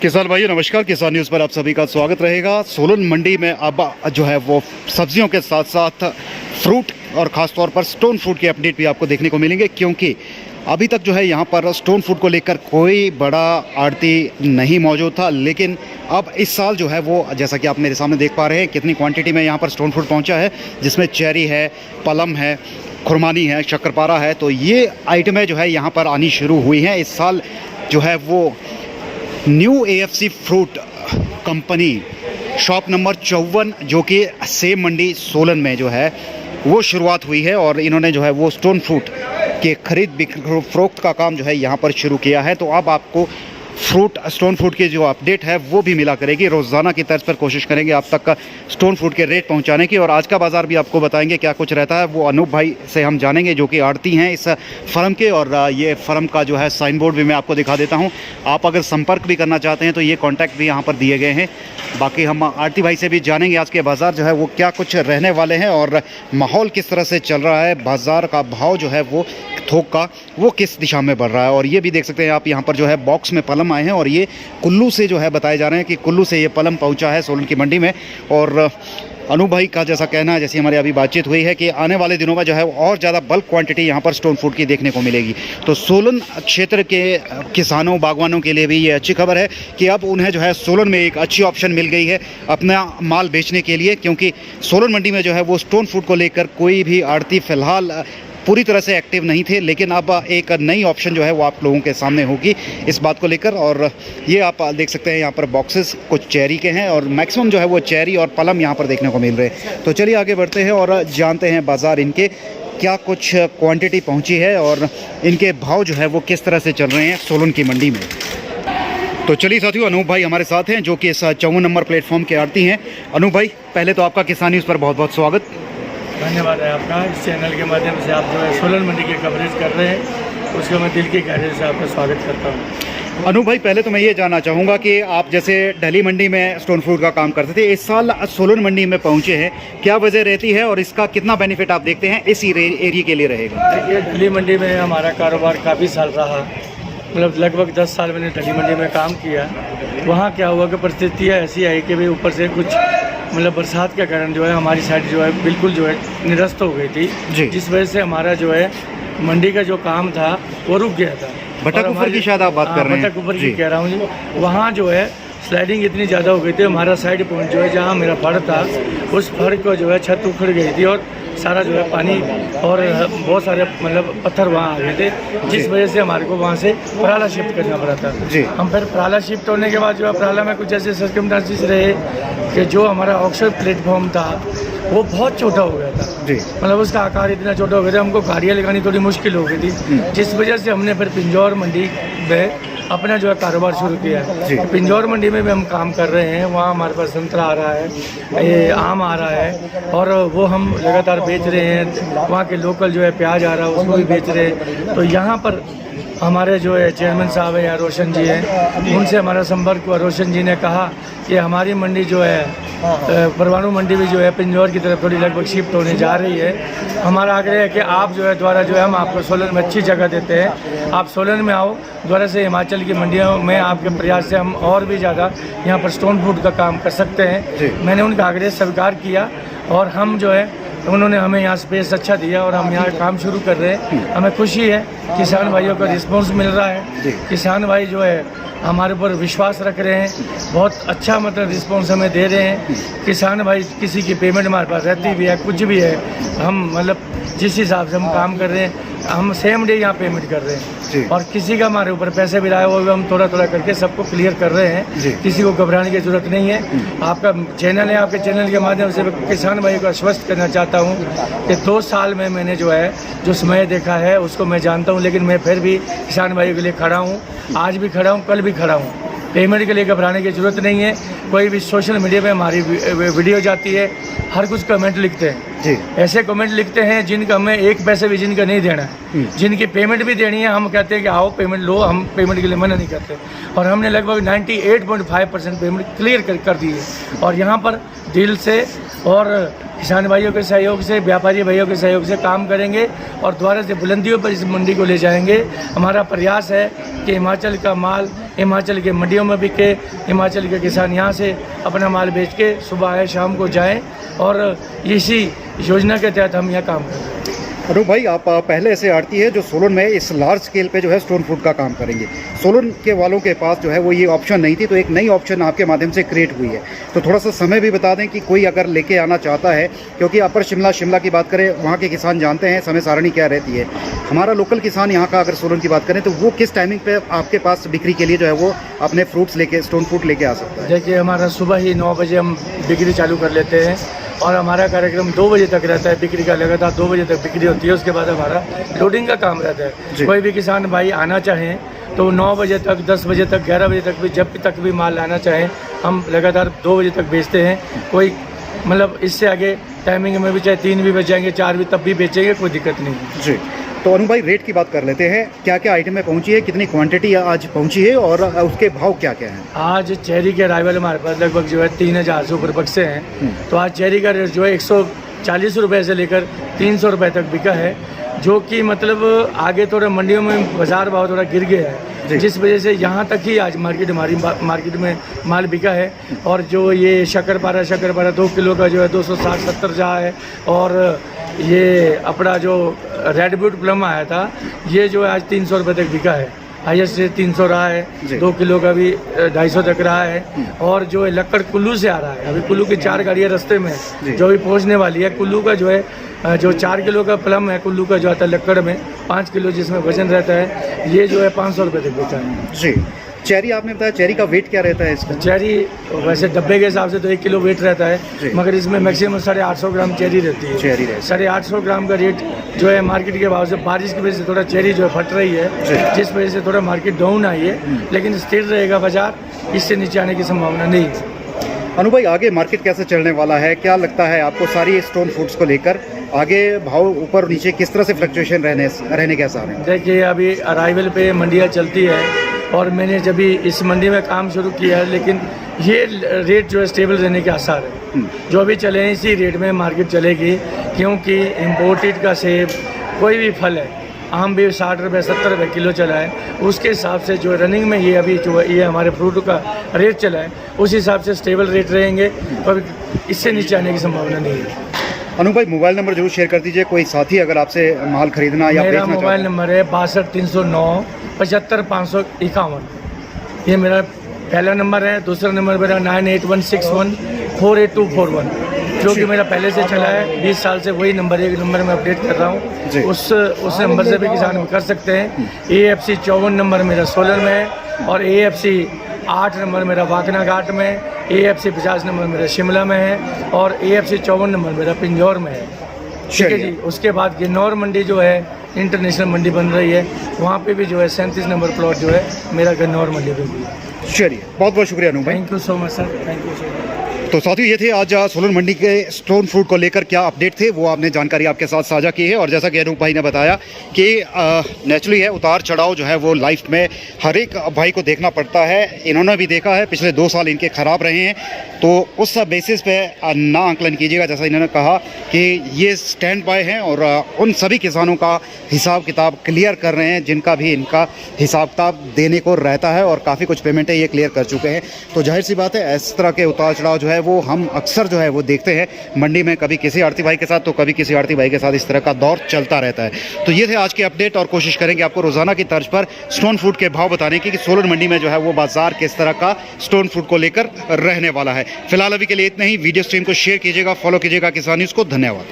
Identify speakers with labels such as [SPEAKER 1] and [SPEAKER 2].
[SPEAKER 1] किसान भाइयों नमस्कार। किसान न्यूज़ पर आप सभी का स्वागत रहेगा। सोलन मंडी में अब जो है वो सब्जियों के साथ साथ फ्रूट और ख़ास तौर पर स्टोन फ्रूट की अपडेट भी आपको देखने को मिलेंगे, क्योंकि अभी तक जो है यहाँ पर स्टोन फ्रूट को लेकर कोई बड़ा आड़ती नहीं मौजूद था, लेकिन अब इस साल जो है वो जैसा कि आप मेरे सामने देख पा रहे हैं कितनी क्वांटिटी में यहाँ पर स्टोन फ्रूट पहुँचा है, जिसमें चेरी है, पलम है, खुरमानी है, शक्करपारा है। तो ये आइटमें जो है यहाँ पर आनी शुरू हुई हैं। इस साल जो है वो new AFC fruit company shop number 54 जो कि सेब मंडी सोलन में जो है वो शुरुआत हुई है, और इन्होंने जो है वो स्टोन फ्रूट के खरीद फरोख्त का काम जो है यहाँ पर शुरू किया है। तो अब आपको स्टोन फ्रूट की जो अपडेट है वो भी मिला करेगी। रोज़ाना की तर्ज पर कोशिश करेंगे आप तक का स्टोन फ्रूट के रेट पहुंचाने की, और आज का बाज़ार भी आपको बताएंगे क्या कुछ रहता है। वो अनूप भाई से हम जानेंगे जो कि आड़ती हैं इस फर्म के, और ये फर्म का जो है साइन बोर्ड भी मैं आपको दिखा देता हूं। आप अगर संपर्क भी करना चाहते हैं तो ये कॉन्टैक्ट भी यहाँ पर दिए गए हैं। बाकी हम आड़ती भाई से भी जानेंगे आज के बाज़ार जो है वो क्या कुछ रहने वाले हैं, और माहौल किस तरह से चल रहा है, बाज़ार का भाव जो है वो थोक का वो किस दिशा में बढ़ रहा है। और ये भी देख सकते हैं आप यहाँ पर जो है बॉक्स में पलम आए हैं, और ये कुल्लू से जो है बताए जा रहे हैं कि कुल्लू से ये पलम पहुंचा है सोलन की मंडी में। और अनूप भाई का जैसा कहना है, जैसी हमारी अभी बातचीत हुई है, कि आने वाले दिनों में जो है और ज़्यादा बल्क क्वांटिटी यहाँ पर स्टोन फ्रूट की देखने को मिलेगी। तो सोलन क्षेत्र के किसानों बागवानों के लिए भी ये अच्छी खबर है कि अब उन्हें जो है सोलन में एक अच्छी ऑप्शन मिल गई है अपना माल बेचने के लिए, क्योंकि सोलन मंडी में जो है वो स्टोन फ्रूट को लेकर कोई भी आड़ती फ़िलहाल पूरी तरह से एक्टिव नहीं थे, लेकिन अब एक नई ऑप्शन जो है वो आप लोगों के सामने होगी इस बात को लेकर। और ये आप देख सकते हैं यहाँ पर बॉक्सेस कुछ चेरी के हैं, और मैक्सिमम जो है वो चेरी और पलम यहाँ पर देखने को मिल रहे हैं। तो चलिए आगे बढ़ते हैं और जानते हैं बाज़ार इनके क्या कुछ क्वांटिटी पहुँची है और इनके भाव जो है वो किस तरह से चल रहे हैं सोलन की मंडी में। तो चलिए साथियों, अनूप भाई हमारे साथ हैं जो कि इस 54 नंबर प्लेटफॉर्म के आड़ती हैं। अनूप भाई, पहले तो आपका किसान न्यूज़ पर बहुत बहुत स्वागत।
[SPEAKER 2] धन्यवाद है आपका। इस चैनल के माध्यम से आप जो है सोलन मंडी की कवरेज कर रहे हैं, उसको मैं दिल की गहराई से आपका स्वागत करता हूं।
[SPEAKER 1] अनूप भाई, पहले तो मैं ये जानना चाहूँगा कि आप जैसे दिल्ली मंडी में स्टोन फ्रूट का काम करते थे, इस साल सोलन मंडी में पहुँचे हैं, क्या वजह रहती है और इसका कितना बेनिफिट आप देखते हैं इस एरिया के लिए रहेगा?
[SPEAKER 2] देखिए, दिल्ली मंडी में हमारा कारोबार काफ़ी साल रहा, मतलब लगभग 10 साल मैंने दिल्ली मंडी में काम किया। वहाँ क्या हुआ कि परिस्थितियाँ ऐसी आई कि भाई ऊपर से कुछ मतलब बरसात के कारण जो है हमारी साइड जो है बिल्कुल जो है निरस्त हो गई थी, जिस वजह से हमारा जो है मंडी का जो काम था वो रुक गया था।
[SPEAKER 1] भटक ऊपर की शायद आप बात कर रहे हैं?
[SPEAKER 2] भटक ऊपर की कह रहा हूँ। वहाँ जो है स्लाइडिंग इतनी ज़्यादा हो गई थी, हमारा साइड पॉइंट जो है जहाँ मेरा फड़ था उस फड़ को जो है छत उखड़ गई थी, और सारा जो है पानी और बहुत सारे मतलब पत्थर वहाँ आ गए थे, जिस वजह से हमारे को वहाँ से पराला शिफ्ट करना पड़ा था। हम फिर पराला शिफ्ट होने के बाद जो है पराला में कुछ ऐसे सर्कमस्टेंसेस रहे कि जो हमारा ऑक्सीजन प्लेटफॉर्म था वो बहुत छोटा हो गया था। मतलब उसका आकार इतना छोटा हो गया था, हमको गाड़ियाँ लगानी थोड़ी मुश्किल हो गई थी, जिस वजह से हमने फिर पिंजौर मंडी में अपना जो है कारोबार शुरू किया है। पिंजौर मंडी में भी हम काम कर रहे हैं। वहाँ हमारे पास संतरा आ रहा है, ये आम आ रहा है, और वो हम लगातार बेच रहे हैं। वहाँ के लोकल जो है प्याज आ रहा है उसको भी बेच रहे हैं। तो यहाँ पर हमारे जो है चेयरमैन साहब हैं या रोशन जी हैं, उनसे हमारा संपर्क हुआ। रोशन जी ने कहा कि हमारी मंडी जो है परवाणु मंडी भी जो है पिंजौर की तरफ थोड़ी लगभग शिफ्ट होने जा रही है। हमारा आग्रह है कि आप जो है द्वारा जो है हम आपको सोलन में अच्छी जगह देते हैं, आप सोलन में आओ। द्वारा से हिमाचल की मंडियों में आपके प्रयास से हम और भी ज़्यादा यहाँ पर स्टोन फ्रूट का काम कर सकते हैं। मैंने उनका आग्रह स्वीकार किया, और हम जो है उन्होंने हमें यहाँ स्पेस अच्छा दिया और हम यहाँ काम शुरू कर रहे हैं। हमें खुशी है, किसान भाइयों का रिस्पॉन्स मिल रहा है। किसान भाई जो है हमारे ऊपर विश्वास रख रहे हैं, बहुत अच्छा मतलब रिस्पॉन्स हमें दे रहे हैं। किसान भाई किसी की पेमेंट हमारे पास रहती भी है, कुछ भी है, हम मतलब जिस हिसाब से हम काम कर रहे हैं हम सेम डे यहाँ पेमेंट कर रहे हैं, और किसी का हमारे ऊपर पैसे भी लाए वो भी हम थोड़ा थोड़ा करके सबको क्लियर कर रहे हैं। किसी को घबराने की जरूरत नहीं है। आपका चैनल है, आपके चैनल के माध्यम से किसान भाई को आश्वस्त करना चाहता हूँ कि 2 साल में मैंने जो है जो समय देखा है उसको मैं जानता हूँ, लेकिन मैं फिर भी किसान भाई के लिए खड़ा हूँ। आज भी खड़ा हूँ, कल भी खड़ा हूँ। पेमेंट के लिए घबराने की जरूरत नहीं है। कोई भी सोशल मीडिया पे हमारी वीडियो जाती है, हर कुछ कमेंट लिखते हैं, ऐसे कमेंट लिखते हैं जिनका हमें 1 पैसे भी जिनका नहीं देना है, जिनकी पेमेंट भी देनी है, हम कहते हैं कि आओ पेमेंट लो, हम पेमेंट के लिए मना नहीं करते। और हमने लगभग 98.5% पेमेंट क्लियर कर दी है, और यहाँ पर दिल से और किसान भाइयों के सहयोग से, व्यापारी भाइयों के सहयोग से काम करेंगे और दोबारा से बुलंदियों पर इस मंडी को ले जाएंगे। हमारा प्रयास है कि हिमाचल का माल हिमाचल के मंडियों में बिके, हिमाचल के किसान यहाँ से अपना माल बेच के सुबह आए शाम को जाएं और इसी योजना के तहत हम यहाँ काम करें।
[SPEAKER 1] अनूप भाई, आप पहले से आड़ती है जो सोलन में इस लार्ज स्केल पे जो है स्टोन फूड का काम करेंगे। सोलन के वालों के पास जो है वो ये ऑप्शन नहीं थी, तो एक नई ऑप्शन आपके माध्यम से क्रिएट हुई है। तो थोड़ा सा समय भी बता दें कि कोई अगर लेके आना चाहता है, क्योंकि अपर शिमला की बात करें, वहाँ के किसान जानते हैं समय सारणी क्या रहती है। हमारा लोकल किसान यहाँ का अगर सोलन की बात करें तो वो किस टाइमिंग पे आपके पास बिक्री के लिए जो है वो अपने फ्रूट्स लेके, स्टोन फ्रूट लेके आ सकता है?
[SPEAKER 2] देखिए, हमारा सुबह ही 9 बजे हम बिक्री चालू कर लेते हैं और हमारा कार्यक्रम 2 बजे तक रहता है बिक्री का, लगातार 2 बजे तक बिक्री होती है। उसके बाद हमारा लोडिंग का काम रहता है। कोई भी किसान भाई आना चाहें तो 9 बजे तक, 10 बजे तक, 11 बजे तक भी, जब तक भी माल लाना चाहें हम लगातार 2 बजे तक बेचते हैं। कोई मतलब इससे आगे टाइमिंग में भी चाहे 3 भी बेचेंगे, 4 भी, तब भी बेचेंगे, कोई दिक्कत नहीं।
[SPEAKER 1] जी, तो अनु भाई रेट की बात कर लेते हैं। क्या क्या आइटमें पहुंची है, कितनी क्वांटिटी आज पहुंची है और उसके भाव क्या क्या हैं?
[SPEAKER 2] आज चेरी के अराइवल हमारे पास लगभग जो है 3000 से ऊपर बक्से हैं। तो आज चेरी का रेट जो है 140 रुपये से लेकर 300 रुपये तक बिका है, जो कि मतलब आगे थोड़ा मंडियों में बाजार भाव थोड़ा गिर गया है, जिस वजह से यहाँ तक ही आज हमारी मार्केट में माल बिका है। और जो ये शक्करपारा 2 किलो का जो है 260-70 जा है, और ये अपना जो रेड ब्यूट प्लम आया था ये जो है आज 300 रुपये तक बिका है। हाईएस्ट से 300 रहा है, 2 किलो का भी 250 तक रहा है। और जो है लक्कड़ कुल्लू से आ रहा है, अभी कुल्लू की 4 गाड़ियाँ रास्ते में जो भी पहुंचने वाली है। कुल्लू का जो है जो 4 किलो का प्लम है कुल्लू का जो आता है लक्कड़ में, 5 किलो जिसमें वजन रहता है, ये जो है 500 रुपये तक बिका है। जी,
[SPEAKER 1] चेरी आपने बताया, चेरी का वेट क्या रहता है इसका?
[SPEAKER 2] चेरी वैसे डब्बे के हिसाब से तो 1 किलो वेट रहता है, मगर इसमें मैक्सिमम 850 ग्राम चेरी रहती है।
[SPEAKER 1] चेरी
[SPEAKER 2] 850 ग्राम का रेट जो है मार्केट के भाव से, बारिश की वजह से थोड़ा चेरी जो है फट रही है, जिस वजह से थोड़ा मार्केट डाउन आई है, लेकिन स्थिर रहेगा बाजार, इससे नीचे आने की संभावना नहीं है।
[SPEAKER 1] अनु भाई, आगे मार्केट कैसे चलने वाला है, क्या लगता है आपको सारी स्टोन फूड्स को लेकर? आगे भाव ऊपर नीचे किस तरह से फ्लक्चुएशन रहने के आसार हैं?
[SPEAKER 2] देखिए, अभी अराइवल पे मंडियाँ चलती है और मैंने जब भी इस मंडी में काम शुरू किया है, लेकिन ये रेट जो है स्टेबल रहने के आसार है। जो भी चले हैं इसी रेट में मार्केट चलेगी, क्योंकि इम्पोर्टेड का सेब, कोई भी फल है, आम भी 60 रुपये 70 रुपये किलो चला है, उसके हिसाब से जो रनिंग में ये अभी जो है ये हमारे फ्रूट का रेट चला है, उस हिसाब से स्टेबल रेट रहेंगे और इससे नीचे आने की संभावना नहीं है।
[SPEAKER 1] अनु भाई, मोबाइल नंबर जरूर शेयर कर दीजिए, कोई साथी अगर आपसे माल खरीदना या
[SPEAKER 2] मेरा
[SPEAKER 1] बेचना
[SPEAKER 2] मोबाइल नंबर है 62 309 75 551। ये मेरा पहला नंबर है। दूसरा नंबर मेरा 9816148241, जो कि मेरा पहले से चला है 20 साल से, वही नंबर एक नंबर में अपडेट कर रहा हूँ। उस नंबर से भी किसान कर सकते हैं। AFC 54 नंबर मेरा सोलन में है और AFC 8 नंबर मेरा वाकना घाट में, AFC 50 नंबर मेरा शिमला में है और AFC 54 नंबर मेरा पिंजौर में है। ठीक है जी। उसके बाद किन्नौर मंडी जो है इंटरनेशनल मंडी बन रही है, वहाँ पे भी जो है 37 नंबर प्लॉट जो है मेरा किन्नौर मंडी पे भी है।
[SPEAKER 1] चलिए, बहुत बहुत शुक्रिया अनु भाई।
[SPEAKER 2] Thank you so much sir, thank you so much.
[SPEAKER 1] तो साथियों, ये थे आज सोलन मंडी के स्टोन फ्रूट को लेकर क्या अपडेट थे, वो आपने जानकारी आपके साथ साझा की है। और जैसा कि अनूप भाई ने बताया कि नेचुरली है, उतार चढ़ाव जो है वो लाइफ में हर एक भाई को देखना पड़ता है। इन्होंने भी देखा है, पिछले 2 साल इनके ख़राब रहे हैं, तो उस बेसिस पे ना आंकलन कीजिएगा। जैसा इन्होंने कहा कि ये स्टैंड बाय हैं और उन सभी किसानों का हिसाब किताब क्लियर कर रहे हैं जिनका भी इनका हिसाब किताब देने को रहता है, और काफ़ी कुछ पेमेंटें ये क्लियर कर चुके हैं। तो जाहिर सी बात है, इस तरह के उतार चढ़ाव जो है वो हम अक्सर जो है वो देखते हैं मंडी में, कभी किसी आड़ती भाई के साथ तो कभी किसी आड़ती भाई के साथ, इस तरह का दौर चलता रहता है। तो ये थे आज के अपडेट, और कोशिश करेंगे आपको रोजाना की तर्ज पर स्टोन फूड के भाव बताने की कि सोलन मंडी में जो है वो बाजार किस तरह का स्टोन फूड को लेकर रहने वाला है। फिलहाल अभी के लिए इतना ही। वीडियो स्ट्रीम को शेयर कीजिएगा, फॉलो कीजिएगा किसान न्यूज़ को। धन्यवाद।